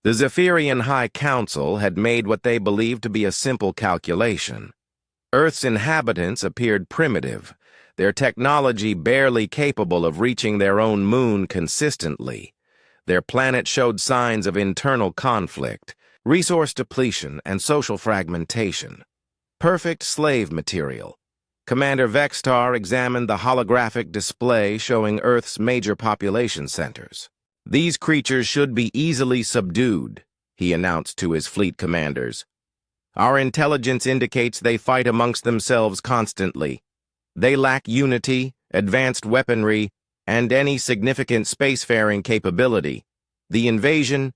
The Zephyrian High Council had made what they believed to be a simple calculation. Earth's inhabitants appeared primitive, their technology barely capable of reaching their own moon consistently. Their planet showed signs of internal conflict, resource depletion, and social fragmentation. Perfect slave material. Commander Vextar examined the holographic display showing Earth's major population centers. "These creatures should be easily subdued," he announced to his fleet commanders. "Our intelligence indicates they fight amongst themselves constantly. They lack unity, advanced weaponry, and any significant spacefaring capability. The invasion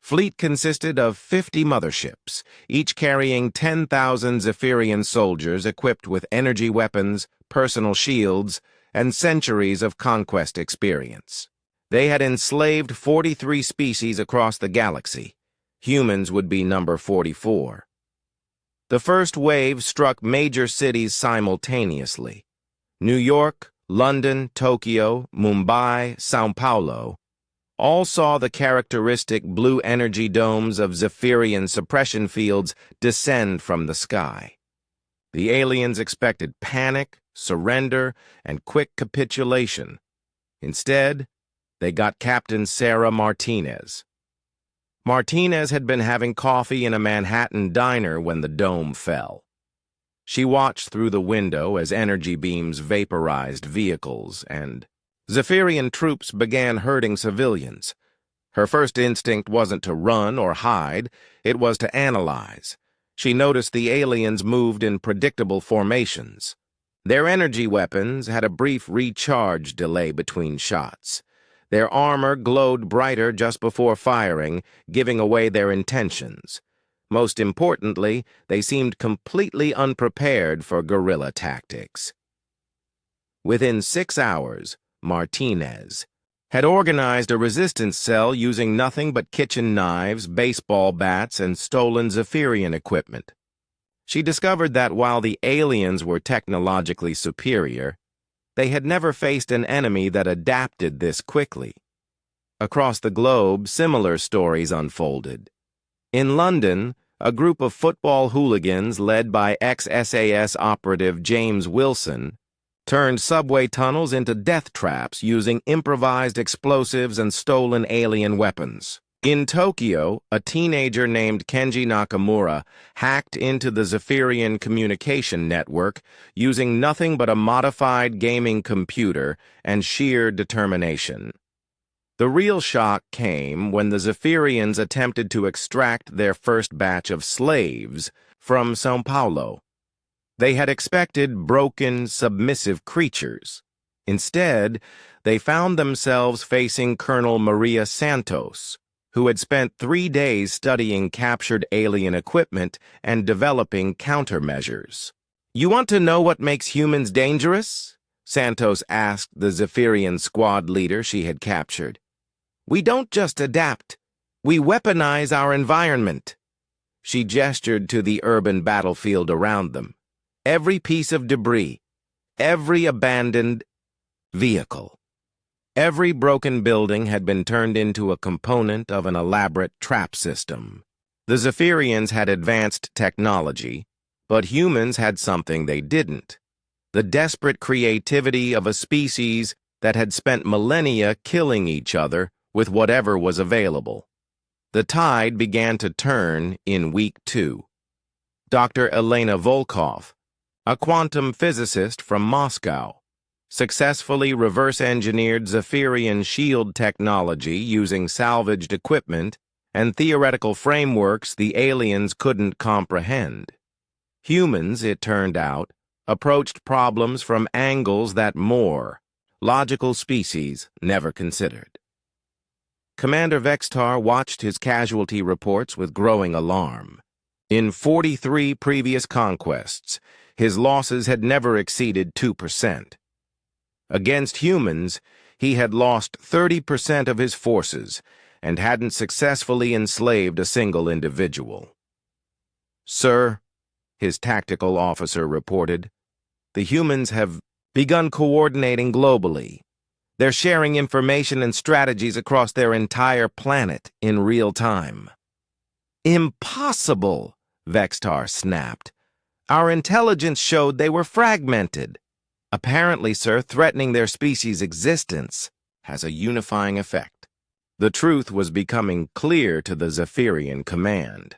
fleet consisted of 50 motherships, each carrying 10,000 Zephyrian soldiers equipped with energy weapons, personal shields, and centuries of conquest experience. They had enslaved 43 species across the galaxy. Humans would be number 44. The first wave struck major cities simultaneously. New York, London, Tokyo, Mumbai, Sao Paulo all saw the characteristic blue energy domes of Zephyrian suppression fields descend from the sky. The aliens expected panic, surrender, and quick capitulation. Instead, they got Captain Sarah Martinez. Martinez had been having coffee in a Manhattan diner when the dome fell. She watched through the window as energy beams vaporized vehicles and Zephyrian troops began hurting civilians. Her first instinct wasn't to run or hide, it was to analyze. She noticed the aliens moved in predictable formations. Their energy weapons had a brief recharge delay between shots. Their armor glowed brighter just before firing, giving away their intentions. Most importantly, they seemed completely unprepared for guerrilla tactics. Within 6 hours, Martinez had organized a resistance cell using nothing but kitchen knives, baseball bats, and stolen Zephyrian equipment. She discovered that while the aliens were technologically superior, they had never faced an enemy that adapted this quickly. Across the globe, similar stories unfolded. In London, a group of football hooligans led by ex-SAS operative James Wilson turned subway tunnels into death traps using improvised explosives and stolen alien weapons. In Tokyo, a teenager named Kenji Nakamura hacked into the Zephyrian communication network using nothing but a modified gaming computer and sheer determination. The real shock came when the Zephyrians attempted to extract their first batch of slaves from Sao Paulo. They had expected broken, submissive creatures. Instead, they found themselves facing Colonel Maria Santos, who had spent 3 days studying captured alien equipment and developing countermeasures. "You want to know what makes humans dangerous?" Santos asked the Zephyrian squad leader she had captured. "We don't just adapt, we weaponize our environment." She gestured to the urban battlefield around them. Every piece of debris, every abandoned vehicle, every broken building had been turned into a component of an elaborate trap system. The Zephyrians had advanced technology, but humans had something they didn't: the desperate creativity of a species that had spent millennia killing each other with whatever was available. The tide began to turn in week 2. Dr. Elena Volkov, a quantum physicist from Moscow, successfully reverse-engineered Zephyrian shield technology using salvaged equipment and theoretical frameworks the aliens couldn't comprehend. Humans, it turned out, approached problems from angles that more logical species never considered. Commander Vextar watched his casualty reports with growing alarm. In 43 previous conquests, his losses had never exceeded 2%. Against humans, he had lost 30% of his forces and hadn't successfully enslaved a single individual. "Sir," his tactical officer reported, "the humans have begun coordinating globally. They're sharing information and strategies across their entire planet in real time. Impossible, Vextar snapped. Our intelligence showed they were fragmented. Apparently, sir, threatening their species' existence has a unifying effect. The truth was becoming clear to the Zephyrian command.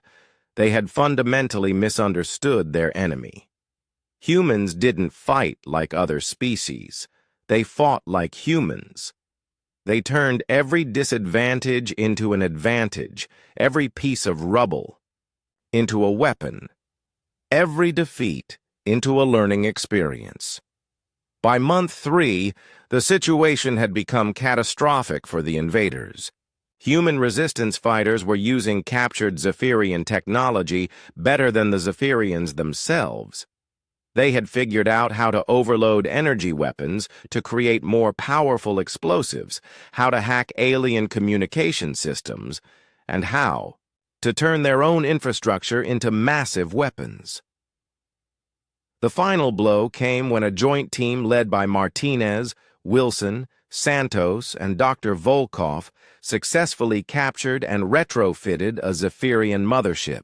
They had fundamentally misunderstood their enemy. Humans didn't fight like other species. They fought like humans. They turned every disadvantage into an advantage, every piece of rubble into a weapon, every defeat into a learning experience. By month 3, the situation had become catastrophic for the invaders. Human resistance fighters were using captured Zephyrian technology better than the Zephyrians themselves. They had figured out how to overload energy weapons to create more powerful explosives, how to hack alien communication systems, and how to turn their own infrastructure into massive weapons. The final blow came when a joint team led by Martinez, Wilson, Santos, and Dr. Volkov successfully captured and retrofitted a Zephyrian mothership.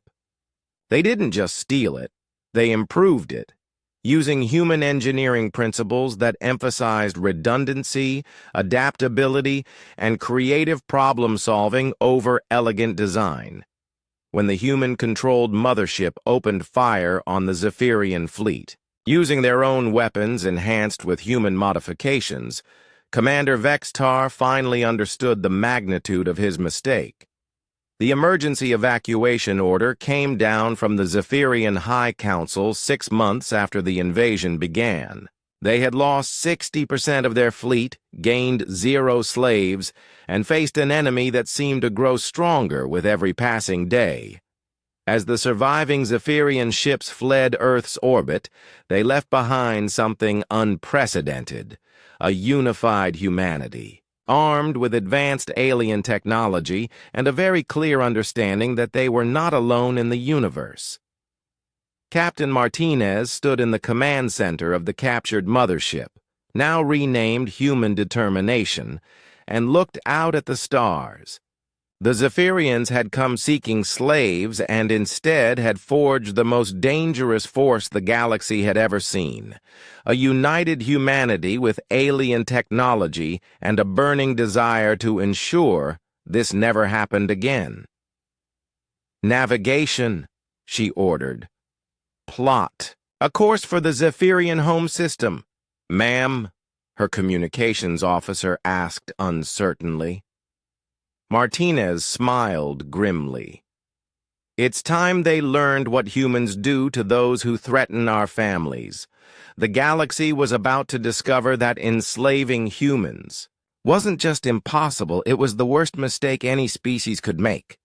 They didn't just steal it, they improved it, using human engineering principles that emphasized redundancy, adaptability, and creative problem-solving over elegant design. When the human-controlled mothership opened fire on the Zephyrian fleet, using their own weapons enhanced with human modifications, Commander Vextar finally understood the magnitude of his mistake. The emergency evacuation order came down from the Zephyrian High Council 6 months after the invasion began. They had lost 60% of their fleet, gained 0 slaves, and faced an enemy that seemed to grow stronger with every passing day. As the surviving Zephyrian ships fled Earth's orbit, they left behind something unprecedented: a unified humanity, armed with advanced alien technology and a very clear understanding that they were not alone in the universe. Captain Martinez stood in the command center of the captured mothership, now renamed Human Determination, and looked out at the stars. The Zephyrians had come seeking slaves and instead had forged the most dangerous force the galaxy had ever seen: a united humanity with alien technology and a burning desire to ensure this never happened again. "Navigation," she ordered. "Plot. A course for the Zephyrian home system." "Ma'am?" her communications officer asked uncertainly. Martinez smiled grimly. "It's time they learned what humans do to those who threaten our families. The galaxy was about to discover that enslaving humans wasn't just impossible, it was the worst mistake any species could make."